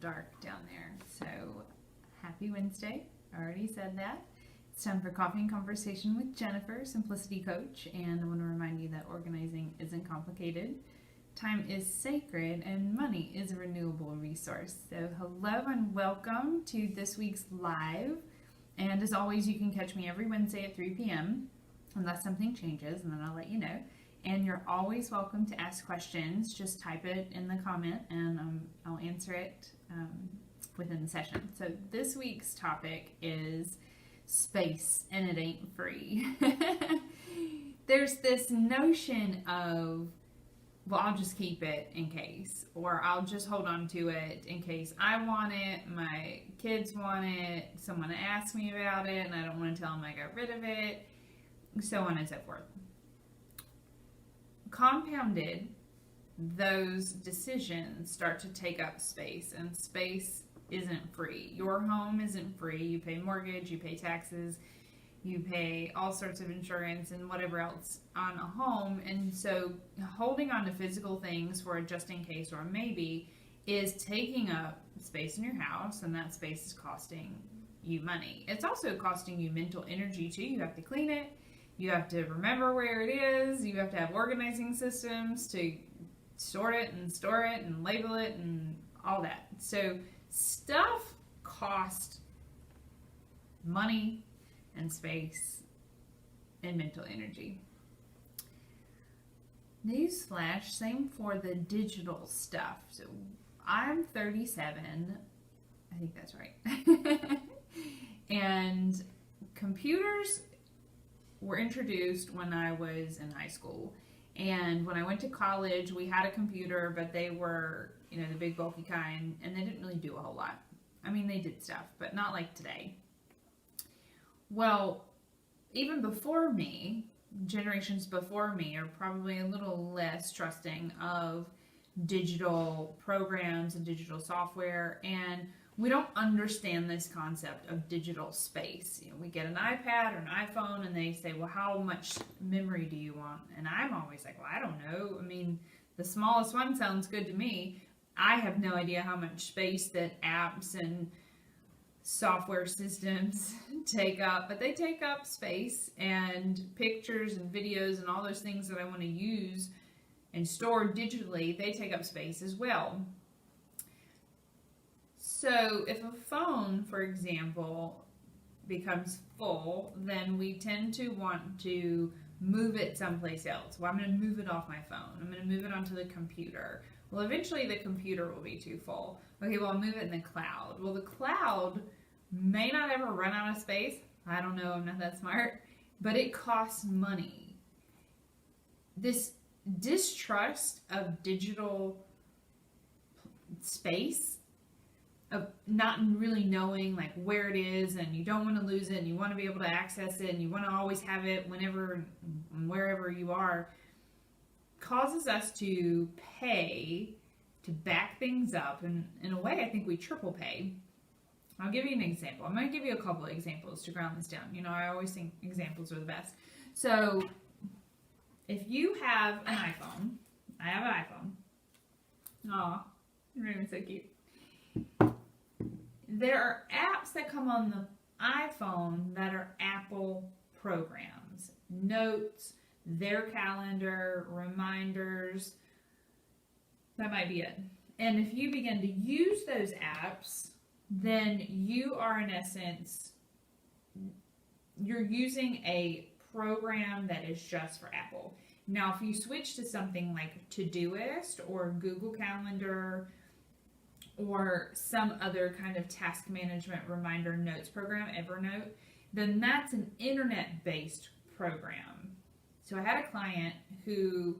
dark down there. So happy Wednesday. I already said that. It's time for Coffee and Conversation with Jennifer, Simplicity Coach, and I want to remind you that organizing isn't complicated. Time is sacred and money is a renewable resource. So hello and welcome to this week's live. And as always, you can catch me every Wednesday at 3 p.m. unless something changes, and then I'll let you know. And you're always welcome to ask questions. Just type it in the comment and I'll answer it within the session. So this week's topic is space, and it ain't free. There's this notion of, well, I'll just keep it in case, or I'll just hold on to it in case I want it, my kids want it, someone asks me about it, and I don't want to tell them I got rid of it, so on and so forth. Compounded, those decisions start to take up space, and space isn't free. Your home isn't free. You pay mortgage, you pay taxes, you pay all sorts of insurance and whatever else on a home. And so holding on to physical things for a just in case or a maybe is taking up space in your house, and that space is costing you money. It's also costing you mental energy too. You have to clean it. You have to remember where it is. You have to have organizing systems to sort it and store it and label it and all that. So stuff costs money and space and mental energy. Newsflash, same for the digital stuff. So I'm 37, I think that's right. And computers were introduced when I was in high school. And when I went to college, we had a computer, but they were, the big bulky kind, and they didn't really do a whole lot. I mean, they did stuff, but not like today. Well, even before me, generations before me are probably a little less trusting of digital programs and digital software, and we don't understand this concept of digital space. We get an iPad or an iPhone and they say, well, how much memory do you want? And I'm always like, well, I don't know. I mean, the smallest one sounds good to me. I have no idea how much space that apps and software systems take up, but they take up space, and pictures and videos and all those things that I want to use and store digitally, they take up space as well. So if a phone, for example, becomes full, then we tend to want to move it someplace else. Well, I'm going to move it off my phone. I'm going to move it onto the computer. Well, eventually the computer will be too full. Okay, well, I'll move it in the cloud. Well, the cloud may not ever run out of space. I don't know, I'm not that smart. But it costs money. This distrust of digital space, of not really knowing like where it is, and you don't want to lose it, and you want to be able to access it, and you want to always have it whenever and wherever you are, causes us to pay to back things up, and in a way I think we triple pay. I'll give you an example. I'm going to give you a couple of examples to ground this down. I always think examples are the best. So if you have an iPhone, I have an iPhone. Aw, you're even so cute. There are apps that come on the iPhone that are Apple programs. Notes, their calendar, reminders, that might be it. And if you begin to use those apps, then you are in essence, you're using a program that is just for Apple. Now, if you switch to something like Todoist or Google Calendar or some other kind of task management reminder notes program, Evernote, then that's an internet-based program. So I had a client who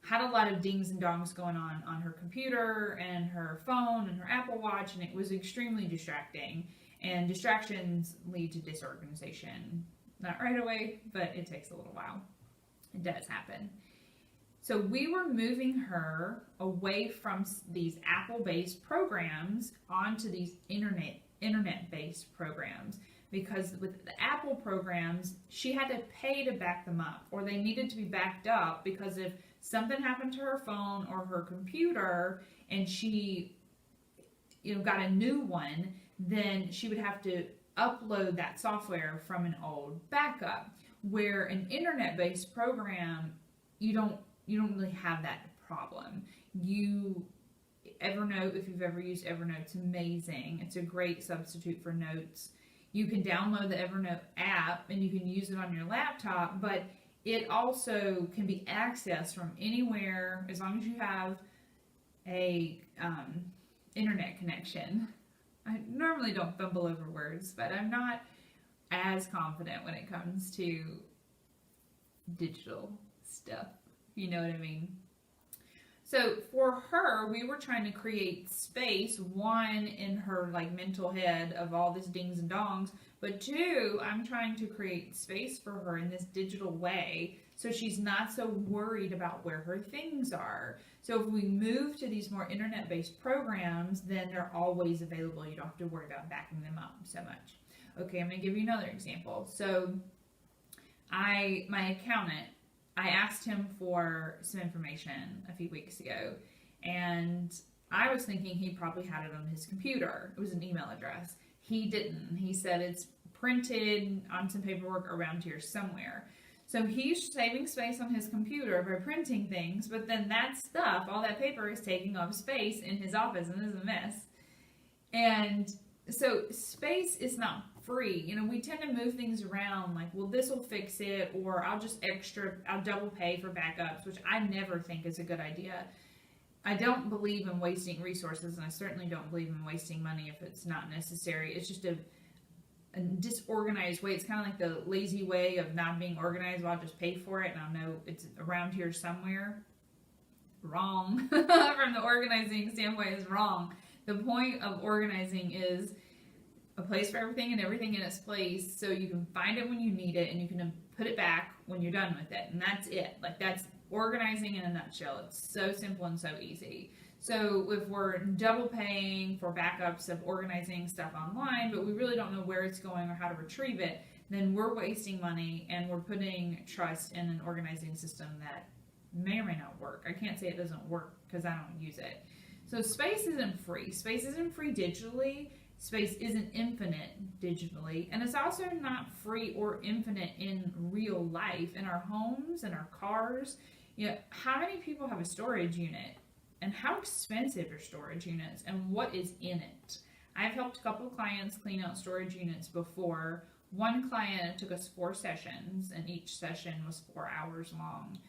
had a lot of dings and dongs going on her computer and her phone and her Apple Watch, and it was extremely distracting. And distractions lead to disorganization. Not right away, but it takes a little while. It does happen. So we were moving her away from these Apple-based programs onto these internet-based programs, because with the Apple programs, she had to pay to back them up, or they needed to be backed up because if something happened to her phone or her computer and she got a new one, then she would have to upload that software from an old backup. Where an internet-based program, you don't really have that problem. Evernote, if you've ever used Evernote, it's amazing. It's a great substitute for notes. You can download the Evernote app and you can use it on your laptop, but it also can be accessed from anywhere as long as you have a internet connection. I normally don't fumble over words, but I'm not as confident when it comes to digital stuff, if you know what I mean. So for her, we were trying to create space, one, in her like mental head of all this dings and dongs, but two, I'm trying to create space for her in this digital way so she's not so worried about where her things are. So if we move to these more internet-based programs, then they're always available. You don't have to worry about backing them up so much. Okay, I'm going to give you another example. So my accountant, I asked him for some information a few weeks ago, and I was thinking he probably had it on his computer. It was an email address. He didn't. He said it's printed on some paperwork around here somewhere. So he's saving space on his computer by printing things, but then that stuff, all that paper, is taking up space in his office, and this is a mess. And so space is not free. We tend to move things around like, well, this will fix it, or I'll double pay for backups, which I never think is a good idea. I don't believe in wasting resources, and I certainly don't believe in wasting money if it's not necessary. It's just a disorganized way. It's kind of like the lazy way of not being organized. Well, I'll just pay for it and I'll know it's around here somewhere. Wrong. From the organizing standpoint, is wrong. The point of organizing is a place for everything and everything in its place, so you can find it when you need it and you can put it back when you're done with it, and that's it. Like, that's organizing in a nutshell. It's so simple and so easy. So if we're double paying for backups of organizing stuff online, but we really don't know where it's going or how to retrieve it, then we're wasting money and we're putting trust in an organizing system that may or may not work. I can't say it doesn't work because I don't use it. So space isn't free. Space isn't free digitally. Space isn't infinite digitally. And it's also not free or infinite in real life, in our homes and our cars. How many people have a storage unit? And how expensive are storage units, and what is in it? I've helped a couple of clients clean out storage units before. One client, it took us 4 sessions, and each session was 4 hours long.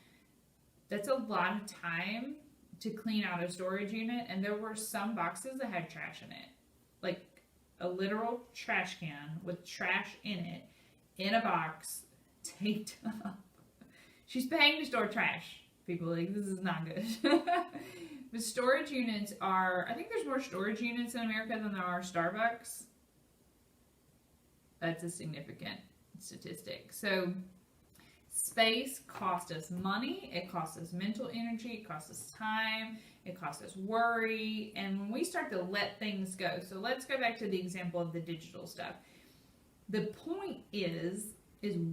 That's a lot of time to clean out a storage unit, and there were some boxes that had trash in it. Like a literal trash can with trash in it, in a box, taped up. She's paying to store trash. People are like, this is not good. The storage units I think there's more storage units in America than there are Starbucks. That's a significant statistic. So space costs us money, it costs us mental energy, it costs us time, it costs us worry, and when we start to let things go, so let's go back to the example of the digital stuff. The point is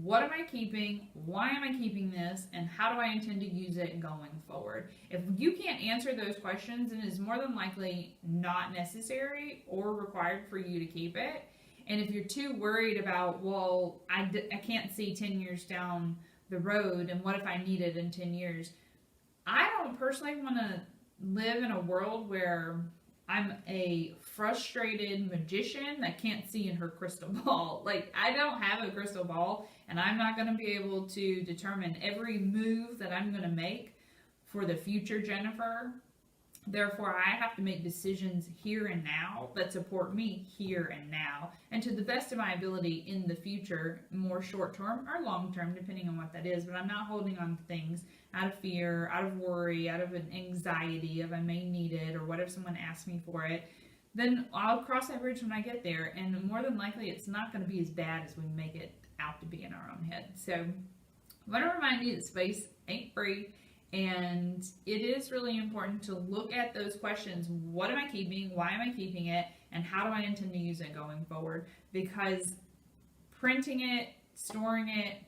what am I keeping, why am I keeping this, and how do I intend to use it going forward? If you can't answer those questions, then it's more than likely not necessary or required for you to keep it. And if you're too worried about, well, I can't see 10 years down the road, and what if I need it in 10 years? I don't personally want to live in a world where I'm a frustrated magician that can't see in her crystal ball. Like, I don't have a crystal ball, and I'm not going to be able to determine every move that I'm going to make for the future Jennifer. Therefore, I have to make decisions here and now that support me here and now, and to the best of my ability in the future, more short-term or long-term, depending on what that is. But I'm not holding on to things out of fear, out of worry, out of an anxiety of I may need it, or what if someone asks me for it. Then I'll cross that bridge when I get there, and more than likely it's not going to be as bad as we make it out to be in our own head. So I want to remind you that space ain't free. And it is really important to look at those questions. What am I keeping? Why am I keeping it? And how do I intend to use it going forward? Because printing it, storing it,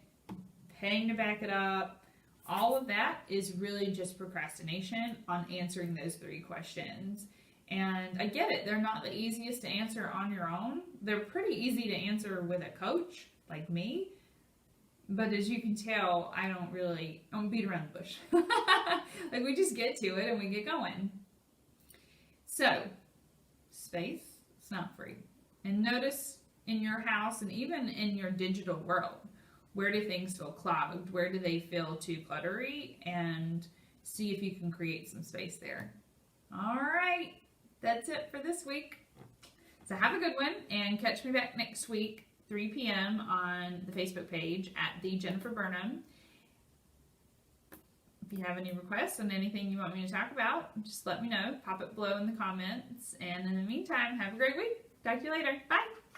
paying to back it up, all of that is really just procrastination on answering those 3 questions. And I get it, they're not the easiest to answer on your own. They're pretty easy to answer with a coach like me. But as you can tell, I don't beat around the bush. Like, we just get to it and we get going. So, space, it's not free. And notice in your house and even in your digital world, where do things feel clogged? Where do they feel too cluttery? And see if you can create some space there. All right, that's it for this week. So have a good one and catch me back next week, 3 p.m. on the Facebook page at the Jennifer Burnham. If you have any requests on anything you want me to talk about, just let me know. Pop it below in the comments. And in the meantime, have a great week. Talk to you later. Bye.